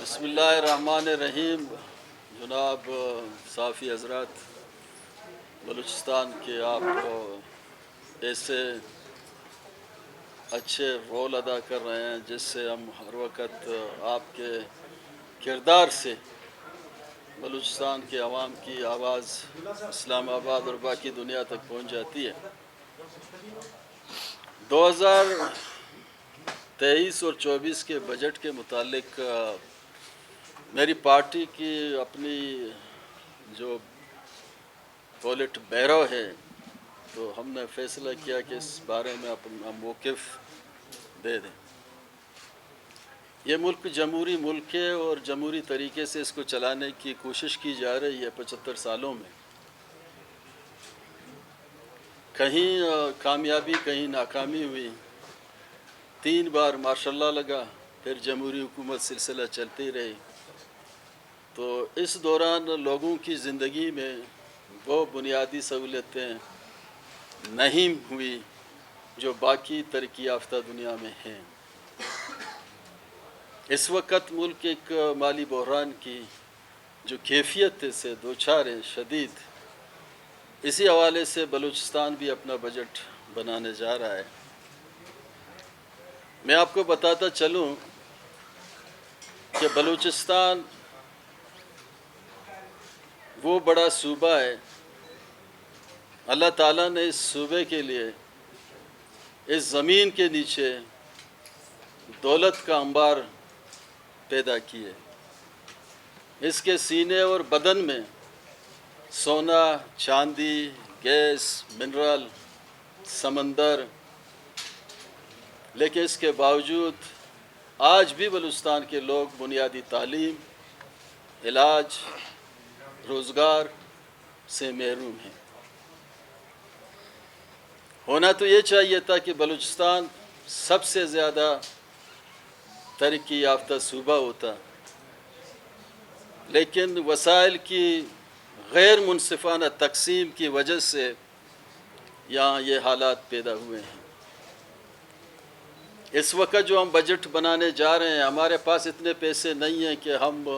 بسم اللہ الرحمن الرحیم۔ جناب صحافی حضرات، بلوچستان کے آپ ایسے اچھے رول ادا کر رہے ہیں جس سے ہم ہر وقت آپ کے کردار سے بلوچستان کے عوام کی آواز اسلام آباد اور باقی دنیا تک پہنچ جاتی ہے۔ 2023 اور 24 کے بجٹ کے متعلق میری پارٹی کی اپنی جو پولٹ بیرو ہے، تو ہم نے فیصلہ کیا کہ اس بارے میں اپنا موقف دے دیں۔ یہ ملک جمہوری ملک ہے اور جمہوری طریقے سے اس کو چلانے کی کوشش کی جا رہی ہے 75 سالوں میں۔ کہیں کامیابی کہیں ناکامی ہوئی، 3 بار مارشل لا لگا، پھر جمہوری حکومت سلسلہ چلتی رہی۔ تو اس دوران لوگوں کی زندگی میں وہ بنیادی سہولتیں نہیں ہوئی جو باقی ترقی یافتہ دنیا میں ہیں۔ اس وقت ملک ایک مالی بحران کی جو کیفیت سے دوچار ہے شدید، اسی حوالے سے بلوچستان بھی اپنا بجٹ بنانے جا رہا ہے۔ میں آپ کو بتاتا چلوں کہ بلوچستان وہ بڑا صوبہ ہے، اللہ تعالیٰ نے اس صوبے کے لیے اس زمین کے نیچے دولت کا انبار پیدا کیے۔ اس کے سینے اور بدن میں سونا، چاندی، گیس، منرل، سمندر، لیکن اس کے باوجود آج بھی بلوچستان کے لوگ بنیادی تعلیم، علاج، روزگار سے محروم ہیں۔ ہونا تو یہ چاہیے تھا کہ بلوچستان سب سے زیادہ ترقی یافتہ صوبہ ہوتا، لیکن وسائل کی غیر منصفانہ تقسیم کی وجہ سے یہاں یہ حالات پیدا ہوئے ہیں۔ اس وقت جو ہم بجٹ بنانے جا رہے ہیں، ہمارے پاس اتنے پیسے نہیں ہیں کہ ہم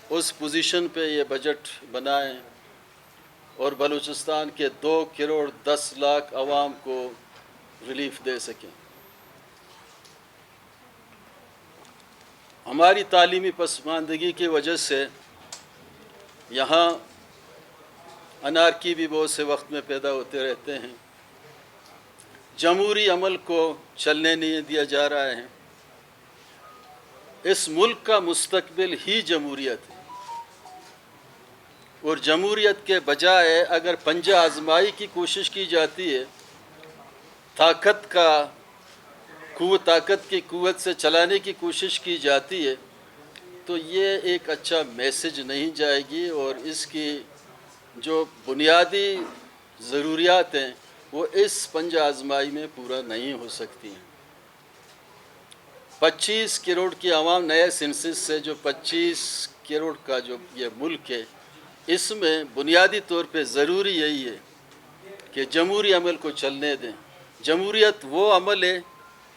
اس پوزیشن پہ یہ بجٹ بنائیں اور بلوچستان کے 2 کروڑ 10 لاکھ عوام کو ریلیف دے سکیں۔ ہماری تعلیمی پسماندگی کی وجہ سے یہاں انارکی بھی بہت سے وقت میں پیدا ہوتے رہتے ہیں۔ جمہوری عمل کو چلنے نہیں دیا جا رہا ہے۔ اس ملک کا مستقبل ہی جمہوریت ہے، اور جمہوریت کے بجائے اگر پنجہ آزمائی کی کوشش کی جاتی ہے، طاقت کی قوت سے چلانے کی کوشش کی جاتی ہے، تو یہ ایک اچھا میسج نہیں جائے گی، اور اس کی جو بنیادی ضروریات ہیں وہ اس پنجہ آزمائی میں پورا نہیں ہو سکتی ہیں۔ 25 کروڑ کی عوام نئے سینسس سے جو 25 کروڑ کا جو یہ ملک ہے، اس میں بنیادی طور پہ ضروری یہی ہے کہ جمہوری عمل کو چلنے دیں۔ جمہوریت وہ عمل ہے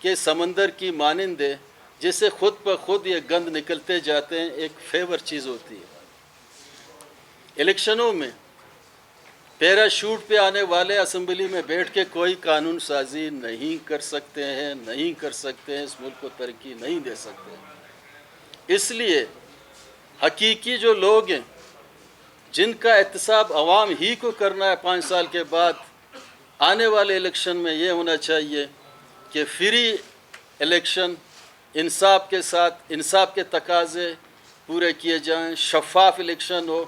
کہ سمندر کی مانند ہے، جسے خود بخود یہ گند نکلتے جاتے ہیں، ایک فیور چیز ہوتی ہے۔ الیکشنوں میں پیراشوٹ پہ آنے والے اسمبلی میں بیٹھ کے کوئی قانون سازی نہیں کر سکتے ہیں، اس ملک کو ترقی نہیں دے سکتے۔ اس لیے حقیقی جو لوگ ہیں جن کا احتساب عوام ہی کو کرنا ہے 5 سال کے بعد، آنے والے الیکشن میں یہ ہونا چاہیے کہ فری الیکشن، انصاف کے ساتھ انصاف کے تقاضے پورے کیے جائیں، شفاف الیکشن ہو،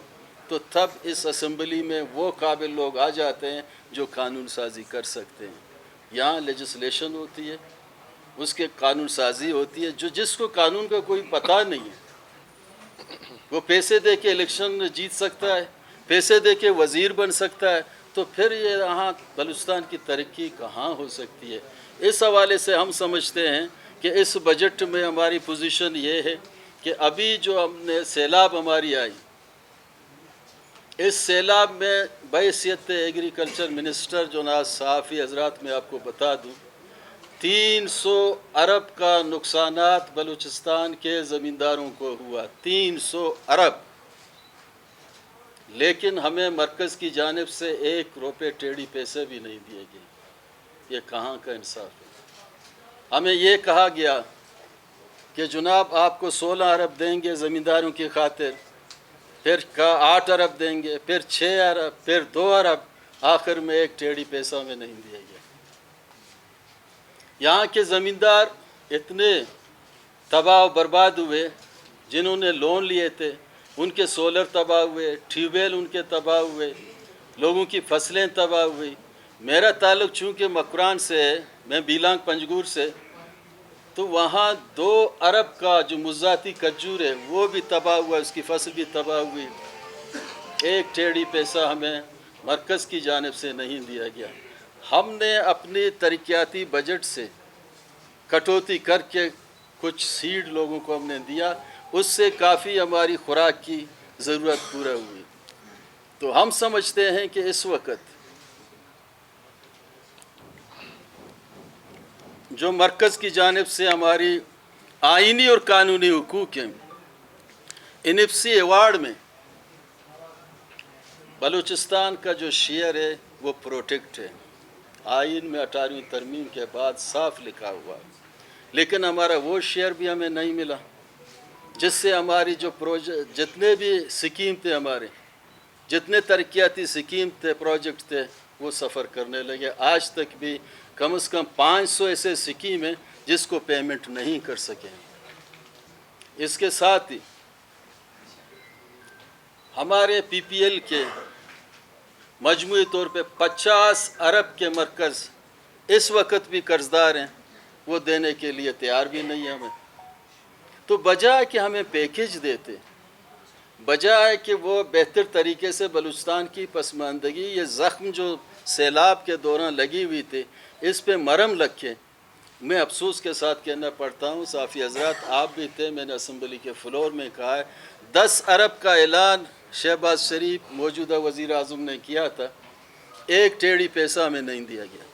تو تب اس اسمبلی میں وہ قابل لوگ آ جاتے ہیں جو قانون سازی کر سکتے ہیں۔ یہاں لیجسلیشن ہوتی ہے، اس کے قانون سازی ہوتی ہے، جس کو قانون کا کوئی پتہ نہیں ہے وہ پیسے دے کے الیکشن جیت سکتا ہے، پیسے دے کے وزیر بن سکتا ہے، تو پھر یہ یہاں بلوچستان کی ترقی کہاں ہو سکتی ہے؟ اس حوالے سے ہم سمجھتے ہیں کہ اس بجٹ میں ہماری پوزیشن یہ ہے کہ ابھی جو ہم نے سیلاب ہماری آئی، اس سیلاب میں بحیثیت ایگریکلچر منسٹر جناب صحافی حضرات میں آپ کو بتا دوں 300 अरब का नुकसानात बलूचिस्तान के ज़मींदारों को हुआ, 300 अरब। लेकिन हमें मरकज़ की जानिब से 1 रुपये टेढ़ी पैसे भी नहीं दिए गए। ये कहाँ का इंसाफ है? हमें ये कहा गया कि जनाब आपको 16 अरब देंगे ज़मींदारों की खातिर, फिर 8 अरब देंगे, फिर 6 अरब, फिर 2 अरब, आखिर में 1 टेढ़ी पैसा में नहीं दिया गया। यहाँ के ज़मींदार इतने तबाह बर्बाद हुए, जिन्होंने लोन लिए थे उनके सोलर तबाह हुए, ट्यूबवेल उनके तबाह हुए, लोगों की फसलें तबाह हुई। मेरा ताल्लुक़ चूँकि मकरान से है, मैं बीलांग पंजगूर से, तो वहाँ 2 अरब का जो मुज़ाती खजूर है वो भी तबाह हुआ, उसकी फसल भी तबाह हुई। 1 टेढ़ी पैसा हमें मरकज़ की जानिब से नहीं दिया गया। हमने अपने तरक्याती बजट से कटौती करके कुछ सीड लोगों को हमने दिया, उससे काफ़ी हमारी खुराक की ज़रूरत पूरा हुई। तो हम समझते हैं कि इस वक्त जो मरकज़ की जानिब से हमारी आइनी और कानूनी हुकूक हैं, इनिफ्सी अवार्ड में बलूचिस्तान का जो शेयर है वो प्रोटेक्ट है। आइन में 18वीं तरमीम के बाद साफ लिखा हुआ, लेकिन हमारा वो शेयर भी हमें नहीं मिला, जिससे हमारी जो प्रोजेक्ट, जितने भी स्कीम थे, हमारे जितने तरक्याती स्कीम थे, प्रोजेक्ट थे, वो सफ़र करने लगे। आज तक भी कम से कम 500 ऐसे स्कीम हैं जिसको पेमेंट नहीं कर सके। इसके साथ ही हमारे PPL के मजमूई तौर पे 50 अरब के मरकज़ इस वक्त भी कर्जदार हैं, वो देने के लिए तैयार भी नहीं है हमें। तो बजाय कि हमें पैकेज देते, बजाय कि वो बेहतर तरीके से बलूचिस्तान की पसमानदगी, ये ज़ख्म जो सैलाब के दौरान लगी हुई थी, इस पे मरहम रखे। मैं अफसोस के साथ कहना पड़ता हूँ, साफ़ी हज़रात आप भी थे, मैंने असम्बली के फ्लोर में कहा है, 10 अरब का ऐलान शहबाज शरीफ मौजूदा वज़ीर आज़म ने किया था, 1 टेढ़ी पैसा हमें नहीं दिया गया।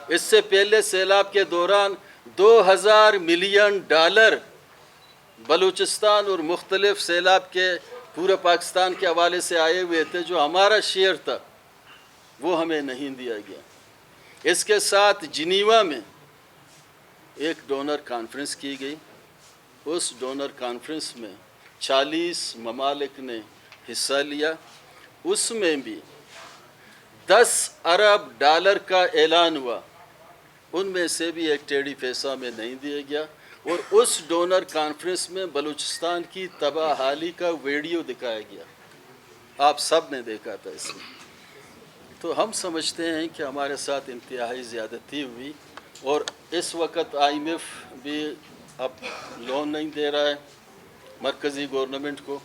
इससे पहले सैलाब के दौरान $2000 मिलियन बलूचिस्तान और मुख्तलिफ सैलाब के पूरे पाकिस्तान के हवाले से आए हुए थे, जो हमारा शेयर था वो हमें नहीं दिया गया। इसके साथ जिनीवा में एक डोनर कॉन्फ्रेंस की गई। उस डोनर कॉन्फ्रेंस में 40 ममालिक ने हिस्सा लिया। उसमें भी $10 अरब का ऐलान हुआ, उनमें से भी 1 टेढ़ी पैसा में नहीं दिया गया। और उस डोनर कॉन्फ्रेंस में बलूचिस्तान की तबाहाली का वीडियो दिखाया गया, आप सब ने देखा था इसमें। तो हम समझते हैं कि हमारे साथ इंतहाई ज़्यादती हुई, और इस वक्त IMF भी अब लोन नहीं दे रहा है मरकज़ी गवर्नमेंट को।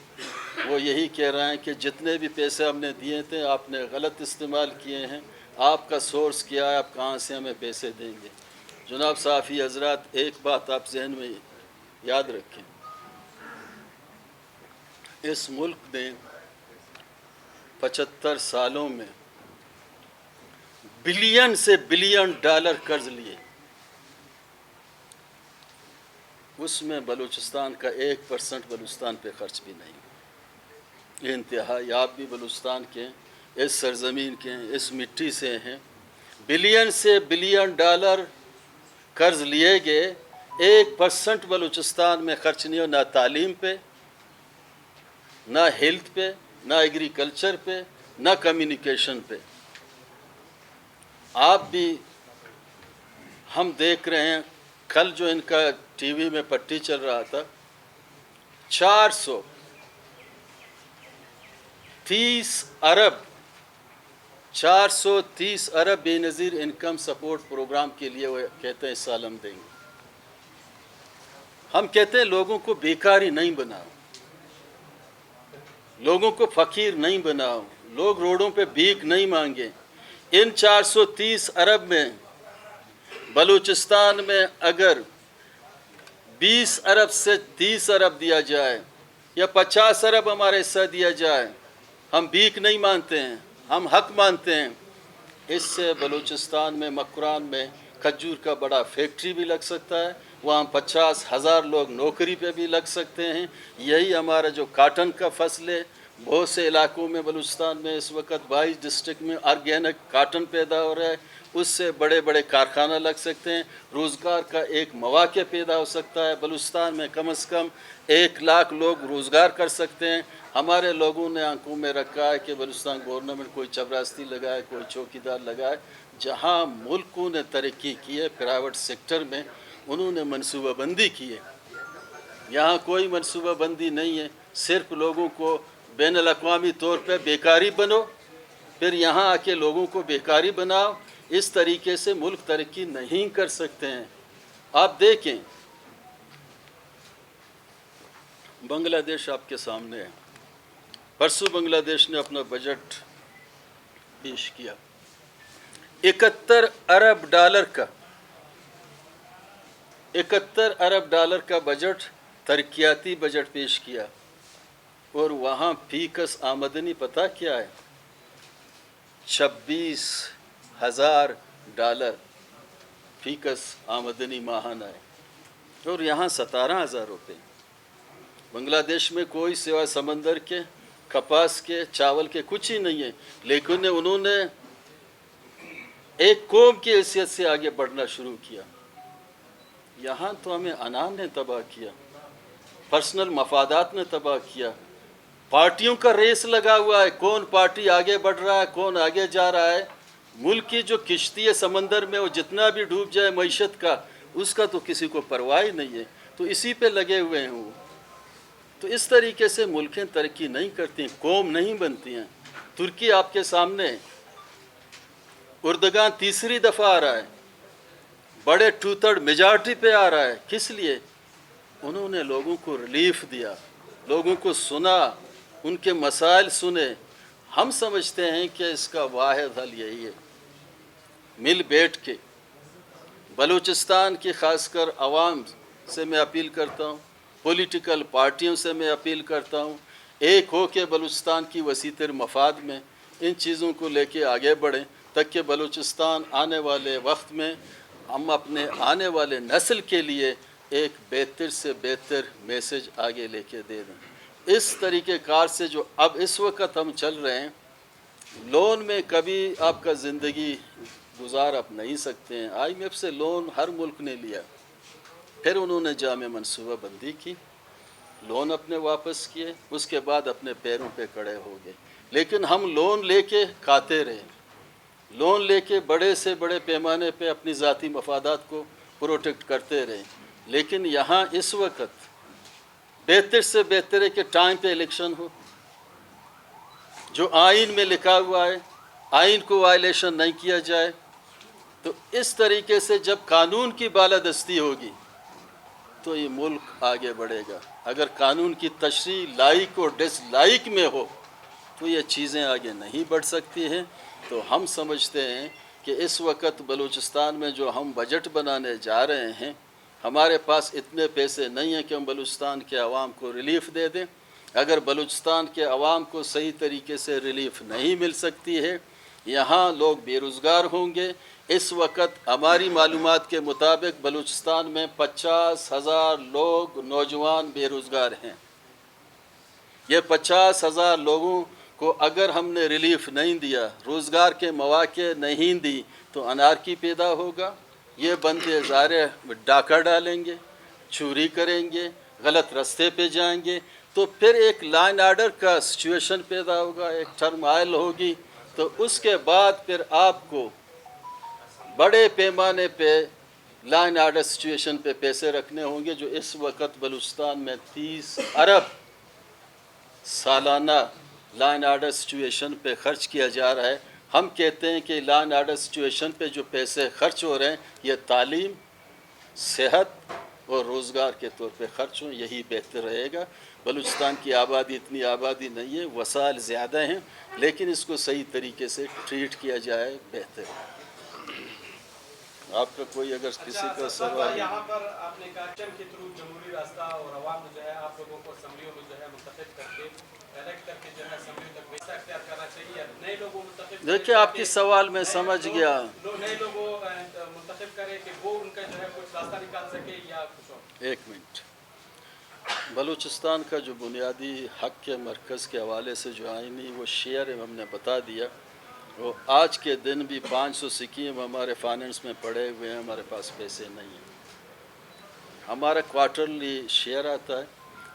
वो यही कह रहा है कि जितने भी पैसे हमने दिए थे आपने गलत इस्तेमाल किए हैं, आपका सोर्स क्या है, आप कहाँ से हमें पैसे देंगे। जनाब साफ़ी हज़रात, एक बात आप जहन में याद रखें, इस मुल्क ने 75 सालों में बिलियन से बिलियन डॉलर कर्ज लिए, उसमें बलूचिस्तान का 1% बलूचिस्तान पे खर्च भी नहीं। ये इंतहाई, आप भी बलूचिस्तान के इस सरजमीन के इस मिट्टी से हैं। बिलियन से बिलियन डॉलर कर्ज लिए गए, 1% बलूचिस्तान में खर्च नहीं हो, ना तालीम पे, ना हेल्थ पे, ना एग्रीकल्चर पे, ना कम्युनिकेशन पे। आप भी, हम देख रहे हैं, कल जो इनका TV में पट्टी चल रहा था, 430 अरब बेनज़ीर इनकम सपोर्ट प्रोग्राम के लिए वो कहते हैं इस साल हम देंगे। हम कहते हैं लोगों को बेकारी नहीं बनाओ, लोगों को फ़कीर नहीं बनाओ, लोग रोडों पे भीख नहीं मांगे। इन 430 अरब में बलूचिस्तान में अगर 20 अरब से 30 अरब दिया जाए या 50 अरब हमारा हिस्सा दिया जाए, हम भीख नहीं मानते हैं, हम हक मानते हैं। इससे बलूचिस्तान में, मकरान में खजूर का बड़ा फैक्ट्री भी लग सकता है, वहाँ 50,000 लोग नौकरी पे भी लग सकते हैं। यही हमारा जो काटन का फसल है, बहुत से इलाकों में बलूचिस्तान में इस वक्त 22 डिस्ट्रिक्ट में ऑर्गेनिक काटन पैदा हो रहा है, उससे बड़े बड़े कारखाना लग सकते हैं, रोज़गार का एक मौका पैदा हो सकता है। बलूचिस्तान में कम से कम 1 लाख लोग रोज़गार कर सकते हैं। हमारे लोगों ने आंखों में रखा है कि बलूचिस्तान गवर्नमेंट कोई चपरासी लगाए, कोई चौकीदार लगाए। जहां मुल्कों ने तरक्की की है प्राइवेट सेक्टर में, उन्होंने मनसूबाबंदी की है। यहाँ कोई मनसूबाबंदी नहीं है, सिर्फ लोगों को बैनुल-अक़वामी तौर पे बेकारी बनो, फिर यहाँ आके लोगों को बेकारी बनाओ। इस तरीके से मुल्क तरक्की नहीं कर सकते हैं। आप देखें, बांग्लादेश आपके सामने है। परसों बांग्लादेश ने अपना बजट पेश किया, 71 अरब डॉलर का बजट, तरक्याती बजट पेश किया। और वहाँ फीकस आमदनी पता क्या है? $26,000 फीकस आमदनी माहाना है, और यहाँ 17,000 रुपये। बांग्लादेश में कोई सिवा समंदर के, कपास के, चावल के कुछ ही नहीं है, लेकिन उन्होंने एक कौम की हैसियत से आगे बढ़ना शुरू किया। यहाँ तो हमें अनान ने तबाह किया, पर्सनल मफादात ने तबाह किया, पार्टियों का रेस लगा हुआ है, कौन पार्टी आगे बढ़ रहा है, कौन आगे जा रहा है। मुल्क की जो किश्ती है समंदर में, वो जितना भी डूब जाए मईशत का, उसका तो किसी को परवाह ही नहीं है, तो इसी पे लगे हुए हैं वो। तो इस तरीके से मुल्कें तरक्की नहीं करती, कौम नहीं बनती हैं। तुर्की आपके सामने, उर्दगान तीसरी दफ़ा आ रहा है, बड़े 2/3 मेजॉरिटी पे आ रहा है। किस लिए? उन्होंने लोगों को रिलीफ दिया, लोगों को सुना, उनके मसाइल सुने। हम समझते हैं कि इसका वाहिद हल यही है, मिल बैठ के बलूचिस्तान की खासकर आवाम से मैं अपील करता हूँ, पॉलिटिकल पार्टियों से मैं अपील करता हूँ, एक हो के बलूचिस्तान की वसीतर मफाद में इन चीज़ों को लेके आगे बढ़ें, ताकि बलूचिस्तान आने वाले वक्त में हम अपने आने वाले नस्ल के लिए एक बेहतर से बेहतर मैसेज आगे लेके दे दें। इस तरीके कार से जो अब इस वक्त हम चल रहे हैं, लोन में कभी आपका ज़िंदगी गुजार आप नहीं सकते हैं। IMF से लोन हर मुल्क ने लिया, फिर उन्होंने जामे मनसूबा बंदी की, लोन अपने वापस किए, उसके बाद अपने पैरों पे खड़े हो गए। लेकिन हम लोन लेके खाते रहे, लोन लेके बड़े से बड़े पैमाने पे अपनी ज़ाती मफादात को प्रोटेक्ट करते रहे। लेकिन यहाँ इस वक्त बेहतर से बेहतर है कि टाइम पे इलेक्शन हो, जो आइन में लिखा हुआ है आइन को वायलेशन नहीं किया जाए। तो इस तरीके से जब कानून की बालादस्ती होगी तो ये मुल्क आगे बढ़ेगा। अगर कानून की तशरीह लाइक और डिसलाइक में हो तो ये चीज़ें आगे नहीं बढ़ सकती हैं। तो हम समझते हैं कि इस वक्त बलूचिस्तान में जो हम बजट बनाने जा रहे हैं, हमारे पास इतने पैसे नहीं हैं कि हम बलूचिस्तान के अवाम को रिलीफ़ दे दें। अगर बलूचिस्तान के अवाम को सही तरीके से रिलीफ़ नहीं मिल सकती है, यहाँ लोग बेरोज़गार होंगे। इस वक्त हमारी मालूमात के मुताबिक बलूचिस्तान में 50,000 लोग नौजवान बेरोज़गार हैं। ये 50,000 लोगों को अगर हमने रिलीफ़ नहीं दिया, रोज़गार के मौके नहीं दी, तो अनारकी पैदा होगा। ये बंदे ज़ाहिर डाका डालेंगे, चोरी करेंगे, गलत रास्ते पे जाएंगे, तो फिर एक लाइन आर्डर का सिचुएशन पैदा होगा, एक टर्माइल होगी। तो उसके बाद फिर आपको बड़े पैमाने पे लाइन आर्डर सिचुएशन पे पैसे रखने होंगे, जो इस वक्त बलूचिस्तान में 30 अरब सालाना लाइन आर्डर सिचुएशन पे खर्च किया जा रहा है। हम कहते हैं कि लाइन आर्डर सिचुएशन पे जो पैसे खर्च हो रहे हैं, ये तालीम, सेहत और रोज़गार के तौर पे खर्च हों, यही बेहतर रहेगा। बलूचिस्तान की आबादी इतनी आबादी नहीं है, वसाइल ज़्यादा हैं, लेकिन इसको सही तरीके से ट्रीट किया जाए बेहतर है। आपका कोई अगर किसी का सवाल, यहाँ पर आपने कहा के थ्रू जमहूरी रास्ता और अवाम जो है आप लोगों को असम्बलियों में जो है मुंतखब करके इलेक्ट करके जो है असम्बलियों तक व्यवस्था अख्तियार करना चाहिए, नए लोगों को देखिए आपकी सवाल मैं समझ गया। नए लोगों मुंतखब करे कि वो उनका जो है कुछ रास्ता निकाल सके या कुछ और? एक मिनट, बलूचिस्तान का जो बुनियादी हक के मरकज़ के हवाले से जो आइनी वो शेयर हमने बता दिया। वो आज के दिन भी 500 स्कीम हमारे फाइनेंस में पड़े हुए हैं, हमारे पास पैसे नहीं हैं। हमारा क्वार्टरली शेयर आता है।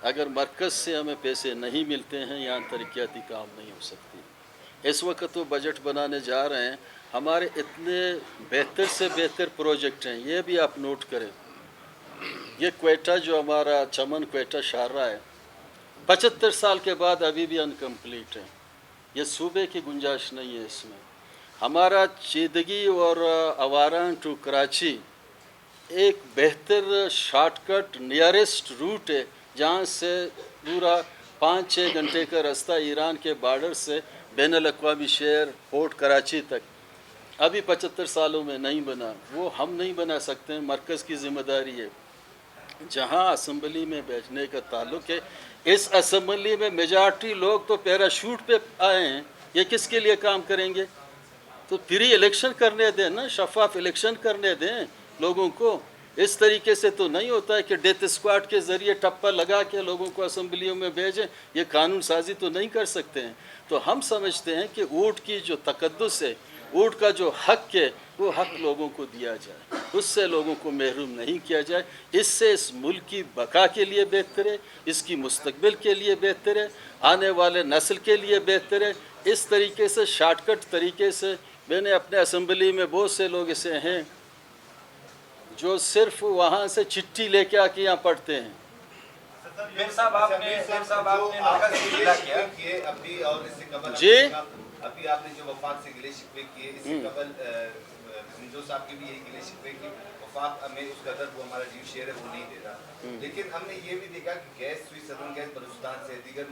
अगर मरकज़ से हमें पैसे नहीं मिलते हैं, यहाँ तरक्याती काम नहीं हो सकती। इस वक्त तो बजट बनाने जा रहे हैं, हमारे इतने बेहतर से बेहतर प्रोजेक्ट हैं, ये भी आप नोट करें। ये क्वेटा जो हमारा चमन क्वेटा शाहरा है, 75 साल के बाद अभी भी अनकम्प्लीट है। ये सूबे की गुंजाइश नहीं है इसमें। हमारा चीदगी और अवारान टू कराची एक बेहतर शॉर्टकट नियरेस्ट रूट है, जहाँ से पूरा 5-6 घंटे का रास्ता ईरान के बॉर्डर से बैनुल-अक़वामी शहर पोर्ट कराची तक अभी 75 सालों में नहीं बना। वो हम नहीं बना सकते हैं, मरकज़ की ज़िम्मेदारी है। जहाँ असम्बली में बैठने का ताल्लुक़ है, इस असम्बली में मेजॉरिटी लोग तो पैराशूट पे आए हैं, ये किसके लिए काम करेंगे? तो फ्री इलेक्शन करने दें ना, शफाफ इलेक्शन करने दें लोगों को। इस तरीके से तो नहीं होता है कि डेथ स्क्वाड के ज़रिए टप्पा लगा के लोगों को असम्बलियों में भेजें। ये कानून साजी तो नहीं कर सकते हैं। तो हम समझते हैं कि वोट की जो तकद्दुस है, वोट का जो हक है, वो हक लोगों को दिया जाए, उससे लोगों को महरूम नहीं किया जाए। इससे इस मुल्क की बका के लिए बेहतर है, इसकी मुस्तकबिल के लिए बेहतर है, आने वाले नस्ल के लिए बेहतर है। इस तरीके से शॉर्टकट तरीके से मैंने अपने असम्बली में बहुत से लोग ऐसे हैं जो सिर्फ वहाँ से चिट्ठी लेके आके यहाँ पढ़ते हैं। मीर साहब आपने मरकज़ से गिला किया अभी और इससे कबल जी अभी आपने जो वफाक से गिले शिकवे किए, इससे कबल जो साहब के भी यही गिले शिकवे की वफाक में उस कदर वो हमारा जीव शेयर है वो नहीं दे रहा। लेकिन हमने ये भी देखा कि गैस हुई सदन गैस बलूचिस्तान से दीगर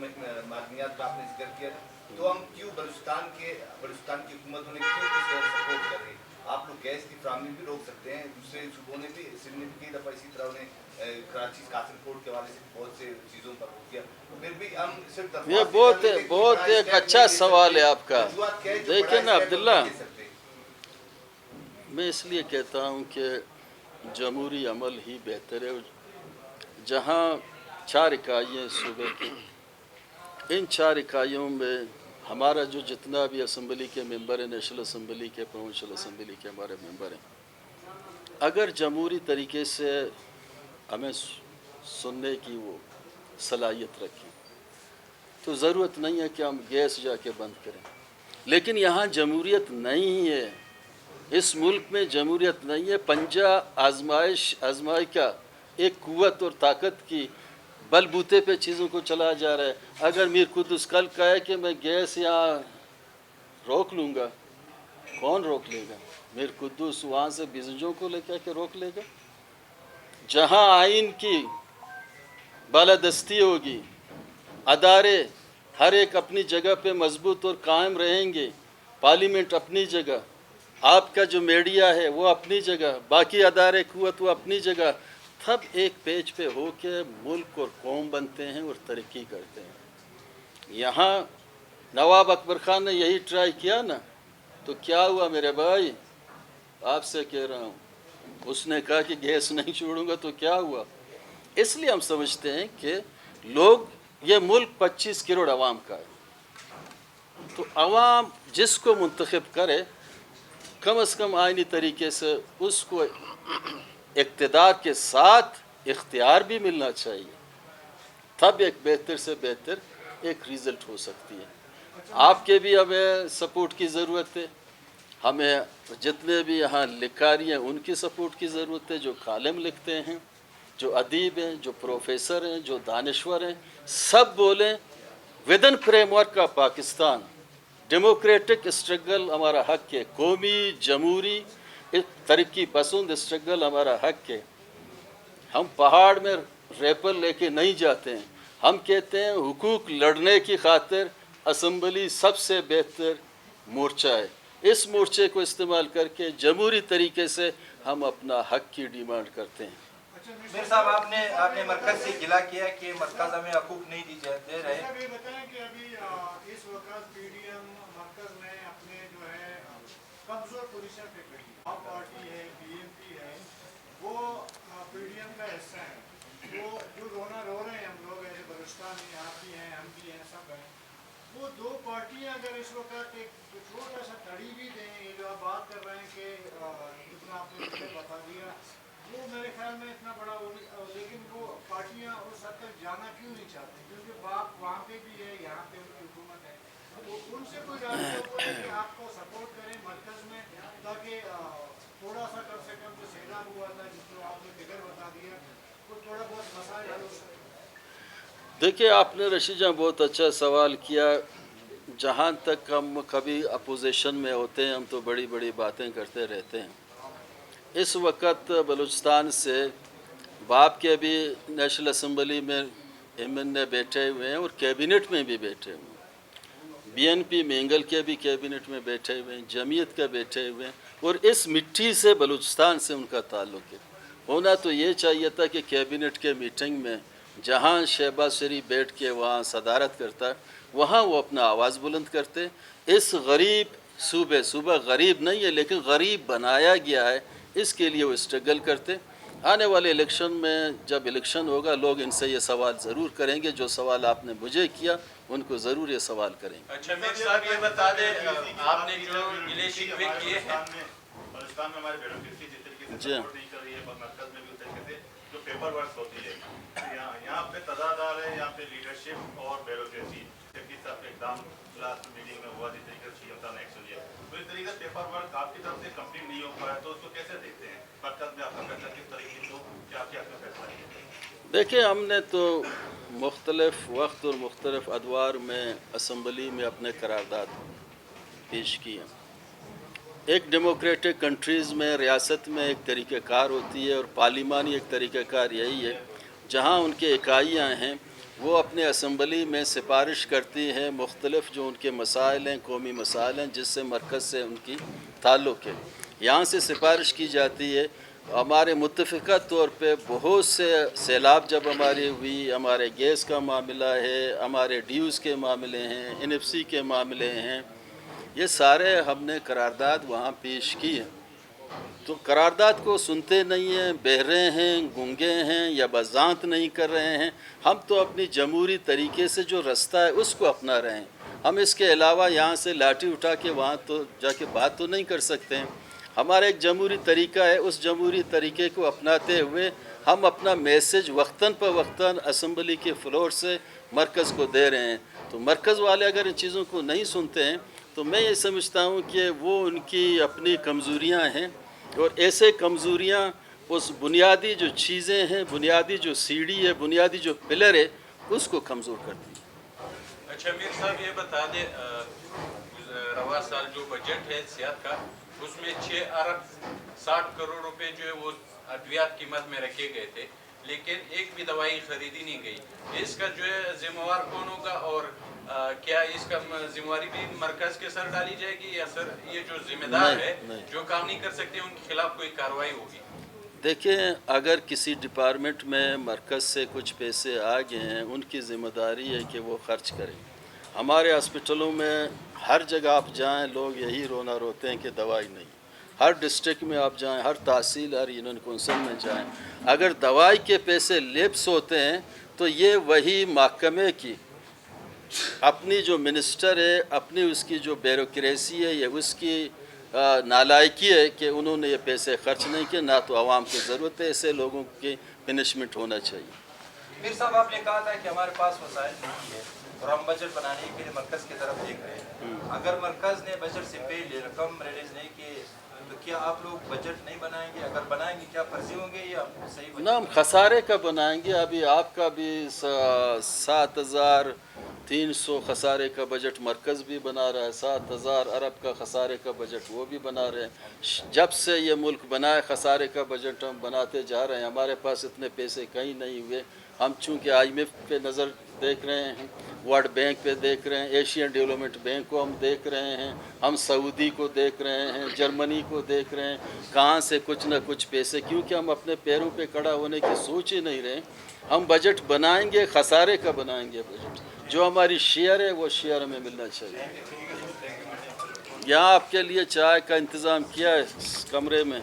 मादनियात का आपने जिक्र किया, तो हम क्यों बलूचिस्तान की हुकूमत ने क्यों किस तरह सपोर्ट कर रही? आप लोग गैस की फराहमी भी रोक सकते हैं। दूसरे सूबों ने भी, सिंध ने भी कई दफ़ा इसी तरह उन्हें कराची कासिम पोर्ट के हवाले से बहुत से चीज़ों पर रोक किया। तो फिर भी हम सिर्फ ये बहुत एक अच्छा सवाल है आपका। देखिए ना अब्दुल्ला, मैं इसलिए कहता हूँ कि जमहूरी अमल ही बेहतर है। जहाँ 4 इकाइयाँ सूबे की, इन 4 इकाइयों में हमारा जो जितना भी असम्बली के मेंबर हैं, नेशनल असम्बली के, प्रोविंशियल असम्बली के हमारे मेंबर हैं, अगर जमहूरी तरीके से हमें सुनने की वो सलाहियत रखी तो ज़रूरत नहीं है कि हम गैस जाके बंद करें। लेकिन यहाँ जमहूरियत नहीं है, इस मुल्क में जमहूरियत नहीं है। पंजा आजमाई का एक कुव्वत और ताकत की बलबूते पे चीज़ों को चला जा रहा है। अगर मीर कुद्दुस कल कहे कि मैं गैस यहाँ रोक लूँगा, कौन रोक लेगा? मीर कुद्दुस वहाँ से बिजनजों को लेकर के रोक लेगा? जहाँ आइन की बालादस्ती होगी, अदारे हर एक अपनी जगह पे मजबूत और कायम रहेंगे, पार्लियामेंट अपनी जगह, आपका जो मीडिया है वो अपनी जगह, बाकी अदारे कुव्वत वो अपनी जगह, तब एक पेज पे हो के मुल्क और कौम बनते हैं और तरक्की करते हैं। यहाँ नवाब अकबर ख़ान ने यही ट्राई किया ना, तो क्या हुआ मेरे भाई? आपसे कह रहा हूँ, उसने कहा कि गैस नहीं छोड़ूंगा, तो क्या हुआ? इसलिए हम समझते हैं कि लोग, ये मुल्क 25 करोड़ आवाम का है, तो आवाम जिसको मुंतखब करे कम से कम आइनी तरीके से उसको इक़्तिदार के साथ इख्तियार भी मिलना चाहिए, तब एक बेहतर से बेहतर एक रिज़ल्ट हो सकती है। आपके भी हमें सपोर्ट की ज़रूरत है, हमें जितने भी यहाँ लिखारी हैं उनकी सपोर्ट की ज़रूरत है, जो कालम लिखते हैं, जो अदीब हैं, जो प्रोफेसर हैं, जो दानश्वर हैं, सब बोलें विदन फ्रेमवर्क का पाकिस्तान डेमोक्रेटिक स्ट्रगल हमारा हक है, कौमी जमहूरी तरक्की पसंद स्ट्रगल हमारा हक है। हम पहाड़ में रेपल लेके नहीं जाते हैं, हम कहते हैं हुकूक लड़ने की खातिर असम्बली सबसे बेहतर मोर्चा है। इस मोर्चे को इस्तेमाल करके जमहूरी तरीके से हम अपना हक की डिमांड करते हैं। मीर साहब आपने मरकज से गिला किया कि मरकज हमें हकूक नहीं दे रहे। अभी बताएं कि अभी इस वक्त पीडीएम मरकज में अपने जो है कमजोर पोजीशन पे खड़ी है। आप पार्टी है, बीएनपी है, वो पीडीएम का हिस्सा है। वो जो रो रहे हैं हम लोग, ऐसे बलूचिस्तान में आप भी हैं, हम भी हैं, सब हैं, वो दो पार्टियां अगर इस वक्त एक छोटा सा तड़ी भी दें, ये जो आप बात कर रहे हैं कि जितना आपने मुझे बता दिया, वो मेरे ख्याल में इतना बड़ा लेकिन वो पार्टियां उस हद तक जाना क्यों नहीं चाहती? क्योंकि बाप वहाँ पे भी है, यहाँ पे उनकी हुकूमत है, तो उनसे कोई रास्ता है कि आपको सपोर्ट करें मरकज में, ताकि थोड़ा सा कम से कम जो सैलाब हुआ था, जिसको आपने फिगर बता दिया, वो थोड़ा बहुत मसाइल हल हो सकते। देखिए, आपने रशीद जहाँ बहुत अच्छा सवाल किया। जहाँ तक हम कभी अपोजिशन में होते हैं हम तो बड़ी बड़ी बातें करते रहते हैं। इस वक्त बलूचिस्तान से बाप के भी नेशनल असम्बली में MNA बैठे हुए हैं और कैबिनेट में भी बैठे हुए हैं, BNP मेंगल के भी कैबिनेट में बैठे हुए हैं, जमीयत का बैठे हुए हैं, और इस मिट्टी से बलूचिस्तान से उनका ताल्लुक़ है। होना तो ये चाहिए था कि कैबिनेट के मीटिंग में जहाँ शहबाज शरीफ बैठ के वहाँ सदारत करता है, वहाँ वो अपना आवाज़ बुलंद करते। इस गरीब सूबा गरीब नहीं है लेकिन गरीब बनाया गया है, इसके लिए वो स्ट्रगल करते। आने वाले इलेक्शन में जब इलेक्शन होगा लोग इनसे ये सवाल ज़रूर करेंगे, जो सवाल आपने मुझे किया उनको ज़रूर ये सवाल करेंगे। अच्छा मीर साहब ये बता दें, आपने जो गिले शिकवे किए हैं बलूचिस्तान में हमारे ब्यूरोक्रेसी जिस तरीके से जी सपोर्ट नहीं कर रही है, मरकज में भी उस तरीके से जो पेपर वर्क होती है, यहाँ पे तजाद आ रहे हैं, यहाँ पे लीडरशिप और ब्यूरोक्रेसी जबकि सब एकदम लास्ट मीटिंग में हुआ जिस तरीके से होता नेक्स्ट हो जाए, तो इस तरीके से पेपर वर्क आपकी तरफ से कंप्लीट नहीं हो पाया, तो उसको कैसे देखते हैं? मरकज में आपका फैसला किस तरीके से, क्या क्या आपका फैसला है? देखिए, हमने तो मुख्तलिफ वक्त और मुख्तलिफ अदवार में असम्बली में अपने करारदाद पेश किए। एक डेमोक्रेटिक कंट्रीज़ में रियासत में एक तरीक़ाकार होती है और पार्लिमानी एक तरीक़ाकार यही है जहाँ उनके इकाइयाँ हैं वो अपने असम्बली में सिफारिश करती हैं मुख्तलिफ जो उनके मसाइल हैं, कौमी मसाइल हैं जिससे मरकज़ से उनकी ताल्लुक़ है, यहाँ से सिफारिश की जाती है। हमारे मुत्तफ़िक़ा तौर पे बहुत से सैलाब जब हमारी हुई, हमारे गैस का मामला है, हमारे ड्यूज़ के मामले हैं, NFC के मामले हैं, ये सारे हमने करारदाद वहाँ पेश की है। तो करारदाद को सुनते नहीं हैं, बहरे हैं, गूंगे हैं या बज़ांत नहीं कर रहे हैं। हम तो अपनी जमहूरी तरीके से जो रास्ता है उसको अपना रहे हैं। हम इसके अलावा यहाँ से लाठी उठा के वहाँ तो जाके बात तो नहीं कर सकते हैं। हमारा एक जमहूरी तरीका है, उस जमहूरी तरीके को अपनाते हुए हम अपना मैसेज वक्तन पर वक्तन असम्बली के फ्लोर से मरकज़ को दे रहे हैं। तो मरकज़ वाले अगर इन चीज़ों को नहीं सुनते हैं तो मैं ये समझता हूँ कि वो उनकी अपनी कमज़ोरियाँ हैं और ऐसे कमज़ोरियाँ उस बुनियादी जो चीज़ें हैं, बुनियादी जो सीढ़ी है, बुनियादी जो पिलर है, उसको कमज़ोर करती है। अच्छा मीर साहब ये बता दें, रवा साल जो बजट है सियात का, उसमें 6 अरब 60 करोड़ रुपए जो है वो अद्वियात कीमत में रखे गए थे, लेकिन एक भी दवाई खरीदी नहीं गई। इसका जो है जिम्मेवार कौन होगा और क्या इसका जिम्मेवारी भी मरकज़ के सर डाली जाएगी या सर ये जो जिम्मेदार है जो काम नहीं कर सकते उनके खिलाफ कोई कार्रवाई होगी? देखिए, अगर किसी डिपार्टमेंट में मरकज़ से कुछ पैसे आ गए हैं उनकी ज़िम्मेदारी है कि वो ख़र्च करें। हमारे हॉस्पिटलों में हर जगह आप जाएं लोग यही रोते हैं कि दवाई नहीं। हर डिस्ट्रिक्ट में आप जाएं, हर तहसील, हर यूनियन कौंसिल में जाएं, अगर दवाई के पैसे लेप्स होते हैं तो ये वही महकमे की अपनी जो मिनिस्टर है, अपनी उसकी जो ब्यूरोक्रेसी है, ये उसकी नालायकी है कि उन्होंने ये पैसे खर्च नहीं किए। ना तो आवाम को ज़रूरत है, ऐसे लोगों की पनिशमेंट होना चाहिए। मीर साहब आपने कहा था कि हमारे पास वसाइल नहीं है और हम बजट बनाने के लिए मरकज़ की तरफ देख रहे हैं। अगर मरकज़ ने बजट से पहले रकम रिलीज़ नहीं की तो क्या आप लोग बजट नहीं बनाएंगे? अगर बनाएंगे क्या फर्जी होंगे या सही? ना, हम खसारे का बनाएंगे। अभी आपका भी 7,300 खसारे का बजट मरकज़ भी बना रहा है, 7,000 अरब का खसारे का बजट वो भी बना रहे हैं। जब से ये मुल्क बनाए खसारे का बजट हम बनाते जा रहे हैं। हमारे पास इतने पैसे कहीं नहीं हुए। हम चूँकि IMF पे नज़र देख रहे हैं, वर्ल्ड बैंक पे देख रहे हैं, एशियन डेवलपमेंट बैंक को हम देख रहे हैं, हम सऊदी को देख रहे हैं, जर्मनी को देख रहे हैं, कहाँ से कुछ ना कुछ पैसे, क्योंकि हम अपने पैरों पे खड़ा होने की सोच ही नहीं रहे। हम बजट बनाएंगे, खसारे का बनाएंगे बजट। जो हमारी शेयर है वो शेयर हमें मिलना चाहिए। यहाँ आपके लिए चाय का इंतज़ाम किया है इस कमरे में।